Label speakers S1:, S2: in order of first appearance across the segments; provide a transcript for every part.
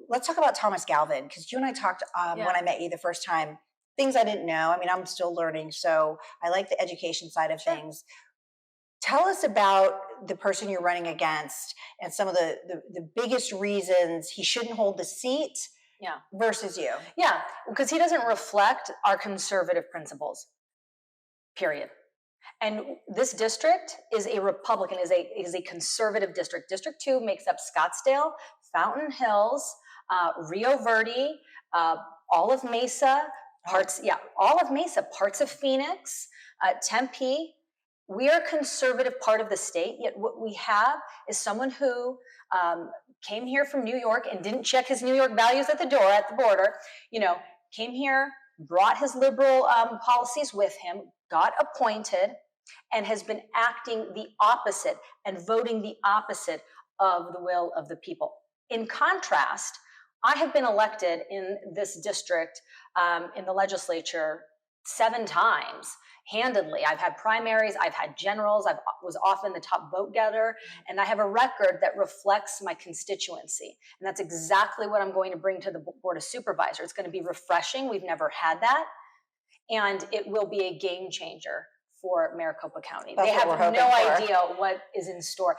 S1: let's talk about Thomas Galvin, because you and I talked when I met you the first time, things I didn't know. I mean, I'm still learning, so I like the education side of things. Tell us about the person you're running against and some of the biggest reasons he shouldn't hold the seat versus you.
S2: Yeah, because he doesn't reflect our conservative principles, period. And this district is a Republican, is a conservative district. District 2 makes up Scottsdale, Fountain Hills, Rio Verde, all of Mesa, all of Mesa, parts of Phoenix, Tempe. We are a conservative part of the state, yet what we have is someone who came here from New York and didn't check his New York values at the door, at the border, came here, brought his liberal policies with him, got appointed, and has been acting the opposite and voting the opposite of the will of the people. In contrast, I have been elected in this district in the legislature 7 times, handedly. I've had primaries, I've had generals, I was often the top vote getter, and I have a record that reflects my constituency. And that's exactly what I'm going to bring to the Board of Supervisors. It's going to be refreshing. We've never had that. And it will be a game changer for Maricopa County. They have no idea what is in store.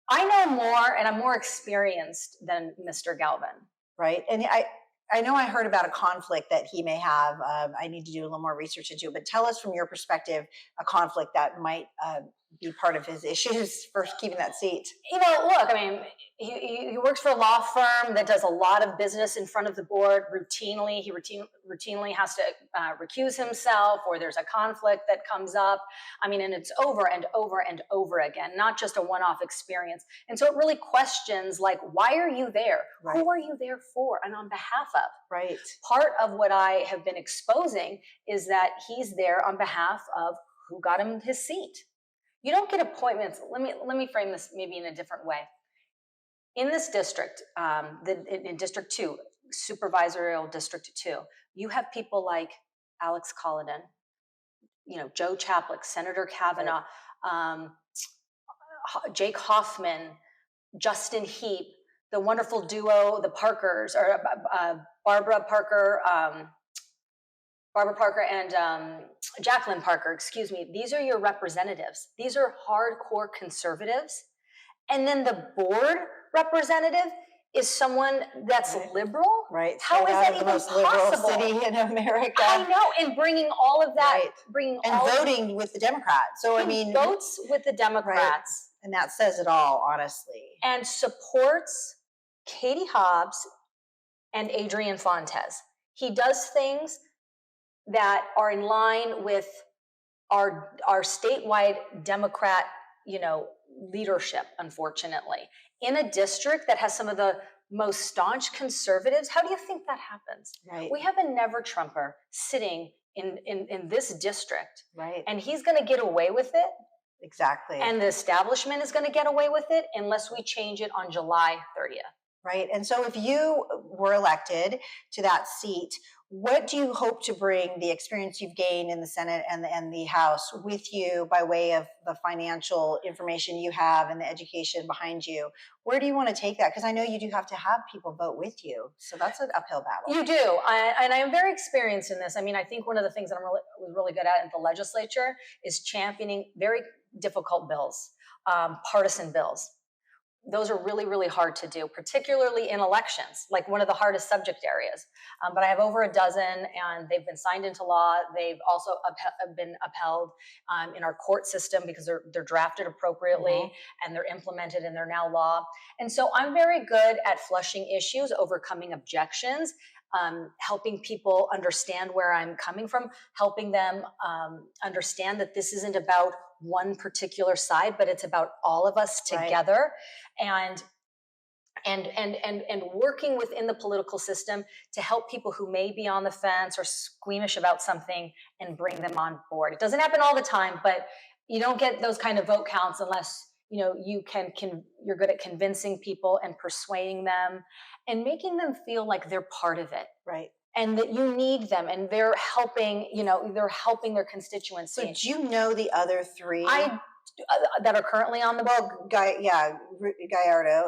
S2: I know more and I'm more experienced than Mr. Galvin.
S1: Right. And I know I heard about a conflict that he may have. I need to do a little more research into it, but tell us from your perspective a conflict that might be part of his issues for keeping that seat.
S2: Look, I mean, he works for a law firm that does a lot of business in front of the board routinely. He routinely has to recuse himself, or there's a conflict that comes up. I mean, and it's over and over and over again, not just a one-off experience. And so it really questions, like, why are you there? Right. Who are you there for and on behalf of?
S1: Right.
S2: Part of what I have been exposing is that he's there on behalf of who got him his seat. You don't get appointments. Let me frame this maybe in a different way. In this district, in District 2, Supervisorial District 2, you have people like Alex Collison, Joe Chaplick, Senator Kavanaugh, Jake Hoffman, Justin Heap, the wonderful duo, the Parkers, or Barbara Parker and Jacqueline Parker, excuse me. These are your representatives. These are hardcore conservatives. And then the board representative is someone that's liberal.
S1: Right.
S2: How is that even possible?
S1: The most liberal city in America.
S2: I know, and bringing all of that,
S1: voting with the Democrats. So
S2: he votes with the Democrats,
S1: and that says it all, honestly.
S2: And supports Katie Hobbs and Adrian Fontes. He does things that are in line with our statewide Democrat, leadership, unfortunately. In a district that has some of the most staunch conservatives, how do you think that happens?
S1: Right.
S2: We have a never-Trumper sitting in this district.
S1: Right.
S2: And he's going to get away with it.
S1: Exactly.
S2: And the establishment is going to get away with it unless we change it on July 30th.
S1: Right. And so if you were elected to that seat, what do you hope to bring the experience you've gained in the Senate and the House with you by way of the financial information you have and the education behind you? Where do you want to take that? Because I know you do have to have people vote with you. So that's an uphill battle.
S2: You do. And I am very experienced in this. I mean, I think one of the things that I was really good at the legislature is championing very difficult bills, partisan bills. Those are really, really hard to do, particularly in elections, like one of the hardest subject areas. But I have over a dozen, and they've been signed into law. They've also been upheld in our court system because they're drafted appropriately, and they're implemented, and they're now law. And so I'm very good at flushing issues, overcoming objections, helping people understand where I'm coming from, helping them understand that this isn't about one particular side, but it's about all of us together. Right. And working within the political system to help people who may be on the fence or squeamish about something and bring them on board. It doesn't happen all the time, but you don't get those kind of vote counts unless you're good at convincing people and persuading them and making them feel like they're part of it. Right. And that you need them, and they're helping their constituency.
S1: So do you know the other three
S2: that are currently on the board?
S1: Gallardo.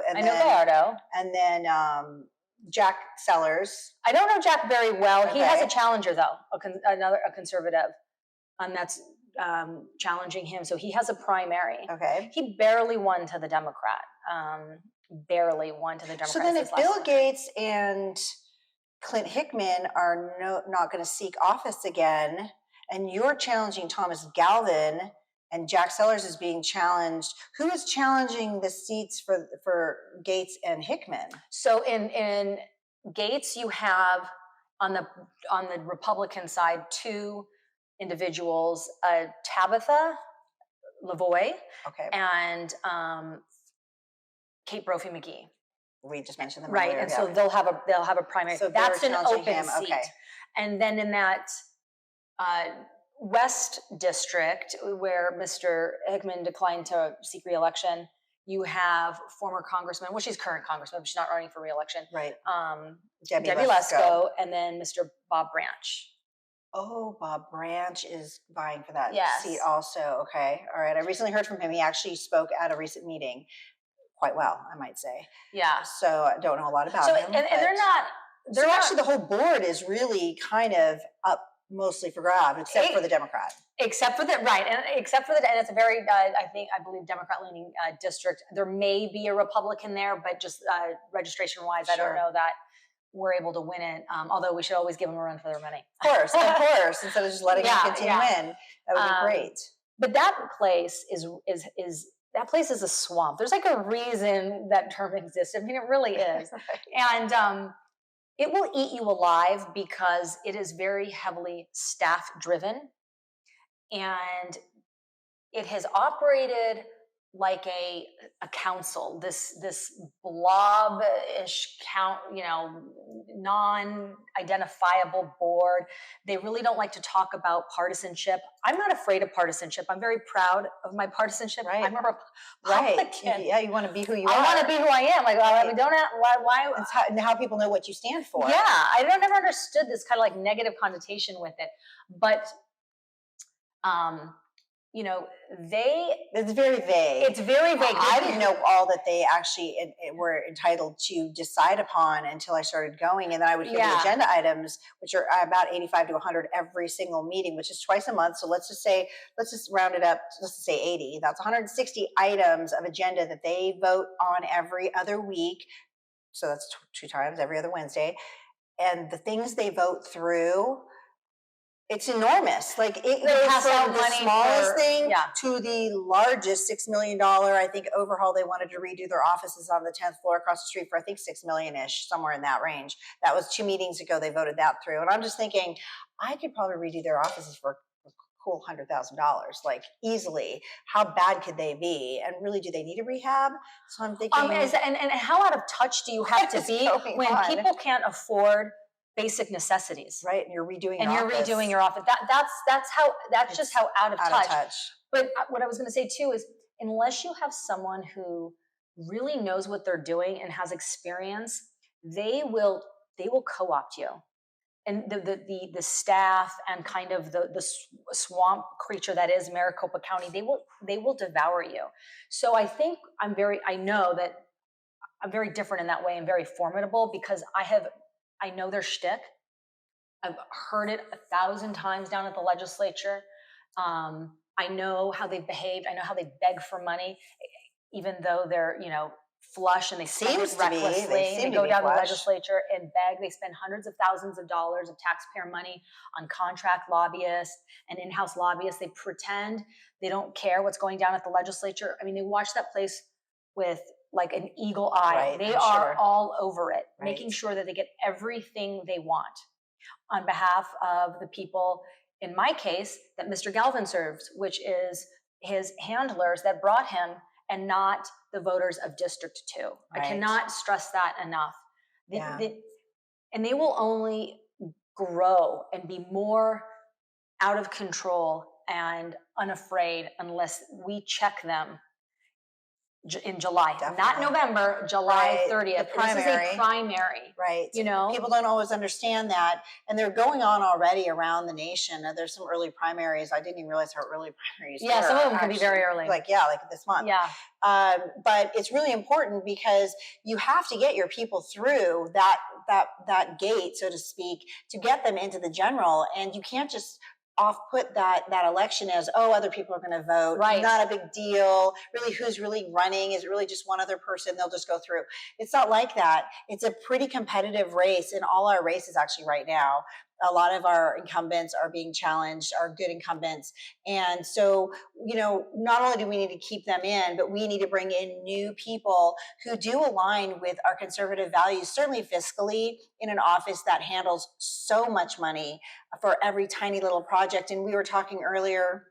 S2: I know Gallardo.
S1: And then Jack Sellers.
S2: I don't know Jack very well. He has a
S1: Okay.
S2: challenger though, a conservative, that's challenging him. So he has a primary.
S1: Okay.
S2: He barely won to the Democrat. Barely won to the Democrats.
S1: So then, if
S2: this last
S1: Bill
S2: election.
S1: Gates and Clint Hickman are not going to seek office again, and you're challenging Thomas Galvin, and Jack Sellers is being challenged, who is challenging the seats for Gates and Hickman?
S2: So in Gates, you have on the Republican side two individuals, Tabitha Lavoie
S1: Okay.
S2: and Kate Brophy McGee.
S1: We just mentioned them
S2: Right,
S1: earlier,
S2: and
S1: yeah.
S2: so they'll have a primary.
S1: So
S2: that's
S1: they're
S2: an
S1: challenging
S2: open
S1: him,
S2: seat.
S1: okay.
S2: And then in that West District, where Mr. Hickman declined to seek re-election, you have former Congressman, well, she's current Congressman, but she's not running for re-election.
S1: Right.
S2: Debbie Lesko, and then Mr. Bob Branch.
S1: Oh, Bob Branch is vying for that
S2: Yes.
S1: seat also. Okay. All right. I recently heard from him. He actually spoke at a recent meeting quite well, I might say.
S2: Yeah.
S1: So I don't know a lot about
S2: So,
S1: him.
S2: and they're not.
S1: So actually the whole board is really kind of up mostly for grabs, except for the Democrat.
S2: Except for that, right? And except for that, and it's a very, I believe, Democrat-leaning district. There may be a Republican there, but just registration-wise, I don't know that we're able to win it. Although we should always give them a run for their money.
S1: Of course, instead of just letting them continue in, that would be great.
S2: But that place is that place is a swamp. There's like a reason that term exists. I mean, it really is, and it will eat you alive because it is very heavily staff-driven. And it has operated like a council, this blob-ish non-identifiable board. They really don't like to talk about partisanship. I'm not afraid of partisanship. I'm very proud of my partisanship.
S1: Right.
S2: I'm a Republican.
S1: Right. Yeah, you want to be who you are.
S2: I want to be who I am. Like,
S1: right.
S2: why?
S1: It's how people know what you stand for.
S2: Yeah, I never understood this kind of like negative connotation with it, but
S1: it's very vague.
S2: It's very vague.
S1: I didn't know all that they actually were entitled to decide upon until I started going, and then I would hear the agenda items, which are about 85 to 100 every single meeting, which is twice a month. So let's just round it up. Let's just say 80. That's 160 items of agenda that they vote on every other week. So that's two times every other Wednesday, and the things they vote through. It's enormous. Like it goes from the smallest thing to the largest $6 million, I think, overhaul. They wanted to redo their offices on the 10th floor across the street for, I think, $6 million-ish, somewhere in that range. That was 2 meetings ago. They voted that through. And I'm just thinking, I could probably redo their offices for a cool $100,000, like easily. How bad could they be? And really, do they need a rehab? So I'm thinking.
S2: And how out of touch do you have to be when people can't afford basic necessities,
S1: right? And you're redoing
S2: your office. That's just how out of touch. But what I was going to say too is, unless you have someone who really knows what they're doing and has experience, they will co-opt you. And the staff and kind of the swamp creature that is Maricopa County, they will devour you. So I think I know that I'm very different in that way and very formidable because I know their shtick. I've heard it 1,000 times down at the legislature. I know how they've behaved. I know how they beg for money, even though they're, flush and they spend it recklessly. They go down to the legislature and beg. They spend hundreds of thousands of dollars of taxpayer money on contract lobbyists and in-house lobbyists. They pretend they don't care what's going down at the legislature. I mean, they watch that place with like an eagle eye.
S1: Right,
S2: they are all over it, making sure that they get everything they want on behalf of the people, in my case, that Mr. Galvin serves, which is his handlers that brought him and not the voters of District 2. Right. I cannot stress that enough. And they will only grow and be more out of control and unafraid unless we check them in July, not
S1: Definitely.
S2: November, July
S1: Right.
S2: 30th.
S1: The
S2: This is
S1: primary.
S2: a primary.
S1: Right.
S2: You know?
S1: People don't always understand that. And they're going on already around the nation. There's some early primaries. I didn't even realize how early primaries
S2: Yeah,
S1: were.
S2: some of them can be
S1: Actually,
S2: very early.
S1: like this month.
S2: Yeah.
S1: But it's really important because you have to get your people through that gate, so to speak, to get them into the general. And you can't just off-put that election as, oh, other people are going to vote.
S2: Right.
S1: Not a big deal. Really, who's really running? Is it really just one other person? They'll just go through. It's not like that. It's a pretty competitive race in all our races actually right now. A lot of our incumbents are being challenged, are good incumbents. And so, not only do we need to keep them in, but we need to bring in new people who do align with our conservative values, certainly fiscally, in an office that handles so much money for every tiny little project. And we were talking earlier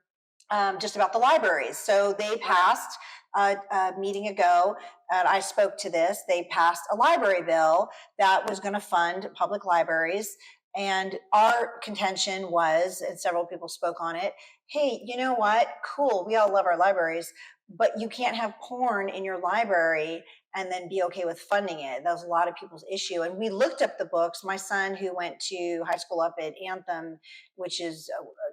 S1: just about the libraries. So they passed a meeting ago, and I spoke to this. They passed a library bill that was going to fund public libraries. And our contention was, and several people spoke on it, hey, you know what? Cool. We all love our libraries, but you can't have porn in your library and then be okay with funding it. That was a lot of people's issue. And we looked up the books. My son, who went to high school up at Anthem, which is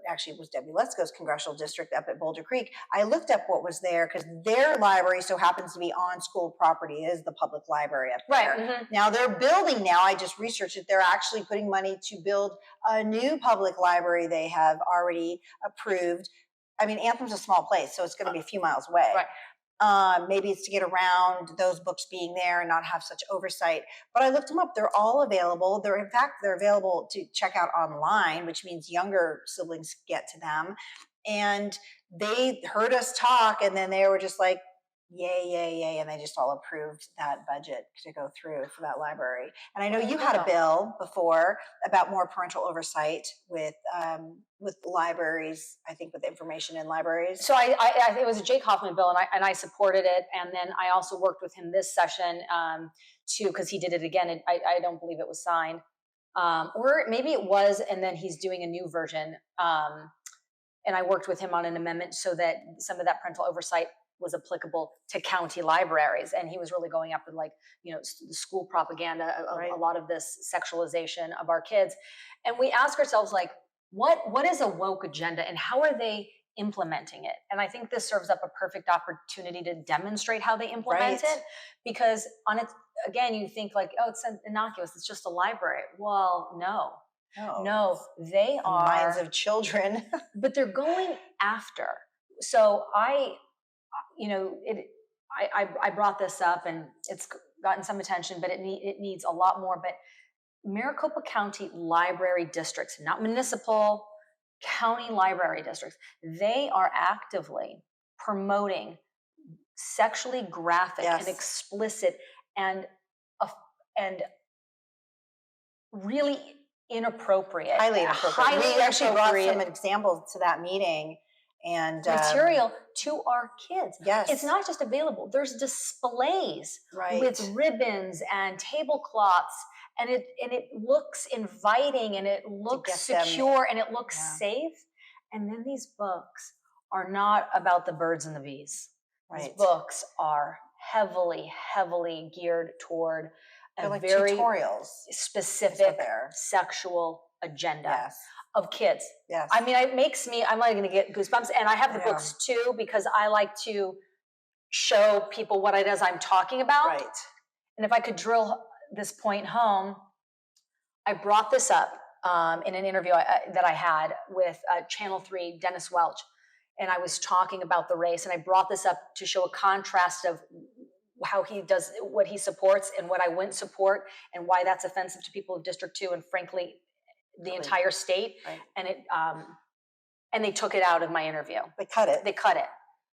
S1: actually was Debbie Letzko's congressional district up at Boulder Creek, I looked up what was there because their library so happens to be on school property, is the public library up there.
S2: Right. Mm-hmm.
S1: Now they're building now, I just researched it, they're actually putting money to build a new public library they have already approved. I mean, Anthem's a small place, so it's going to be a few miles away.
S2: Right.
S1: Maybe it's to get around those books being there and not have such oversight. But I looked them up. They're all available. They're available to check out online, which means younger siblings get to them. And they heard us talk, and then they were just like, yay, yay, yay. And they just all approved that budget to go through for that library. And I know you had a bill before about more parental oversight with libraries, I think with information in libraries.
S2: So it was a Jake Hoffman bill, and I supported it. And then I also worked with him this session too, because he did it again. I don't believe it was signed. Or maybe it was, and then he's doing a new version. And I worked with him on an amendment so that some of that parental oversight was applicable to county libraries. And he was really going after the school propaganda,
S1: Right.
S2: a lot of this sexualization of our kids. And we ask ourselves, what is a woke agenda and how are they implementing it? And I think this serves up a perfect opportunity to demonstrate how they implement it, because again, you think it's innocuous, it's just a library. Well, no, they are
S1: minds of children.
S2: but they're going after. So I brought this up, and it's gotten some attention, but it needs a lot more. But Maricopa County library districts, not municipal, county library districts, they are actively promoting sexually graphic and explicit and really inappropriate,
S1: highly inappropriate. We actually brought some examples to that meeting. And
S2: material to our kids.
S1: Yes.
S2: It's not just available. There's displays with ribbons and tablecloths, and it looks inviting, and it looks secure, and it looks safe. And then these books are not about the birds and the bees. These books are heavily, heavily geared toward a very
S1: tutorials,
S2: specific sexual agenda.
S1: Yes.
S2: Of kids.
S1: Yes.
S2: I mean, I'm like going to get goosebumps. And I have the books too, because I like to show people what it is I'm talking about.
S1: Right.
S2: And if I could drill this point home, I brought this up in an interview that I had with Channel 3, Dennis Welch. And I was talking about the race. And I brought this up to show a contrast of how he does what he supports and what I wouldn't support, and why that's offensive to people of District 2 and frankly, the entire state.
S1: Right.
S2: And it and they took it out of my interview.
S1: They cut it.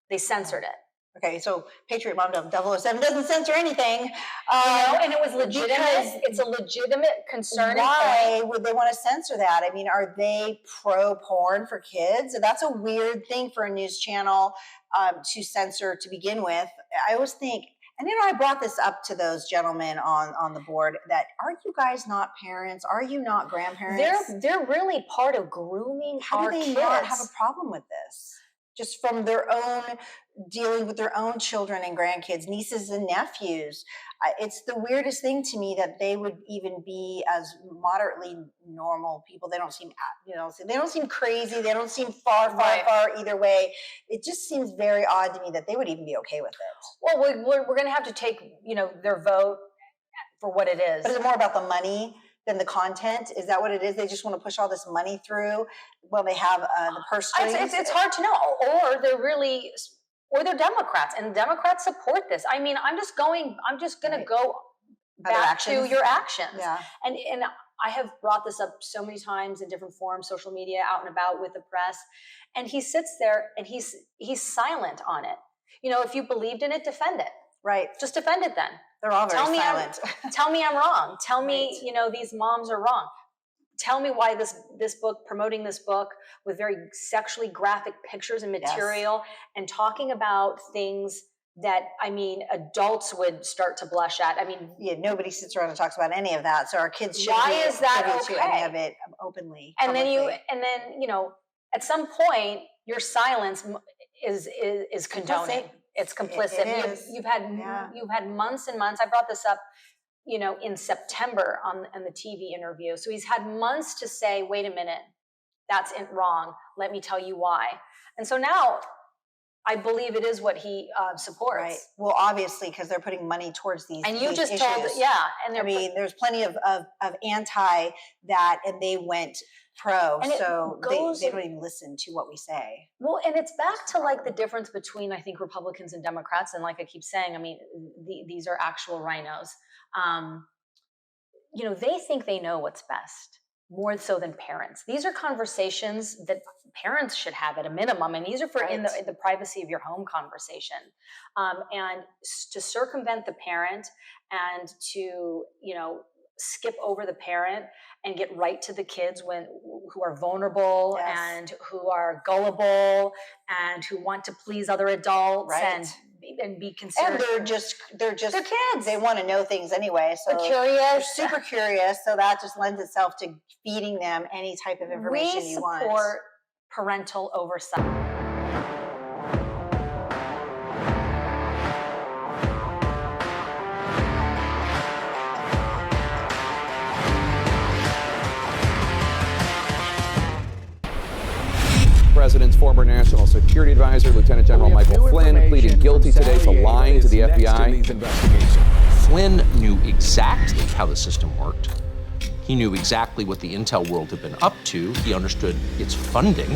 S2: They censored it.
S1: Okay, so Patriot Mom 007 doesn't censor anything.
S2: And it was legitimate. It's a legitimate concern.
S1: Why would they want to censor that? I mean, are they pro porn for kids? That's a weird thing for a news channel to censor to begin with. I always think, and I brought this up to those gentlemen on the board, that are you guys not parents? Are you not grandparents?
S2: They're really part of grooming our kids.
S1: How do they not have a problem with this? just from their own dealing with their own children and grandkids, nieces and nephews. It's the weirdest thing to me that they would even be as moderately normal people. They don't seem, they don't seem crazy. They don't seem far either way. It just seems very odd to me that they would even be okay with it.
S2: Well, we're going to have to take, their vote for what it is.
S1: But is it more about the money than the content? Is that what it is? They just want to push all this money through when they have the purse strings?
S2: It's hard to know. Or they're Democrats, and Democrats support this. I mean, I'm just going to go back to your actions.
S1: Yeah.
S2: And I have brought this up so many times in different forums, social media, out and about with the press, and he sits there and he's silent on it. If you believed in it, defend it.
S1: Right.
S2: Just defend it then.
S1: They're all very silent.
S2: Tell me I'm wrong. Tell me, these moms are wrong. Tell me why this book, promoting this book with very sexually graphic pictures and material, and talking about things that, adults would start to blush at.
S1: Nobody sits around and talks about any of that. So our kids shouldn't be privy to any of it openly.
S2: And then at some point, your silence is condoning. It's complicit. You've had months and months. I brought this up, in September on the TV interview. So he's had months to say, wait a minute, that's wrong. Let me tell you why. And so now I believe it is what he supports.
S1: Right. Well, obviously, because they're putting money towards these.
S2: And you
S1: these
S2: just
S1: issues.
S2: told, And
S1: there's plenty of anti that, and they went pro, so they don't even listen to what we say.
S2: Well, and it's back to like the difference between, I think, Republicans and Democrats. And like I keep saying, these are actual rhinos. They think they know what's best more so than parents. These are conversations that parents should have at a minimum. And these are for in the privacy of your home conversation. And to circumvent the parent and to, skip over the parent and get right to the kids who are vulnerable and who are gullible and who want to please other adults and be considered.
S1: And they're kids. They want to know things anyway. So
S2: they're curious.
S1: They're super curious. So that just lends itself to feeding them any type of information you want.
S2: We support parental oversight.
S3: President's former National Security Advisor, Lieutenant General Michael Flynn, pleaded guilty today to lying to the FBI.
S4: Flynn knew exactly how the system worked. He knew exactly what the intel world had been up to. He understood its funding.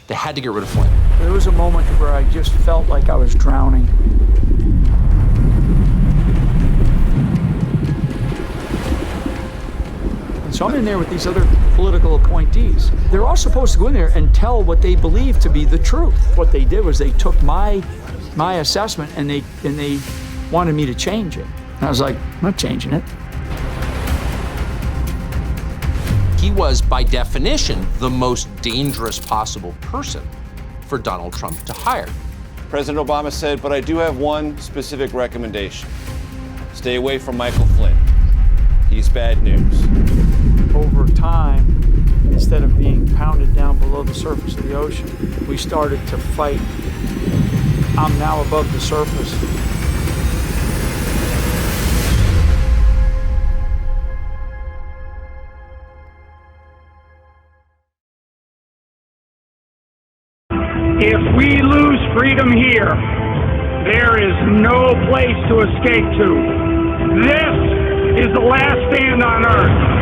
S4: They had to get rid of Flynn.
S5: There was a moment where I just felt like I was drowning. So I'm in there with these other political appointees. They're all supposed to go in there and tell what they believe to be the truth. What they did was they took my assessment and they wanted me to change it. And I was like, I'm not changing it.
S4: He was, by definition, the most dangerous possible person for Donald Trump to hire.
S6: President Obama said, but I do have one specific recommendation. Stay away from Michael Flynn. He's bad news.
S5: Over time, instead of being pounded down below the surface of the ocean, we started to fight. I'm now above the surface.
S7: If we lose freedom here, there is no place to escape to. This is the last stand on earth.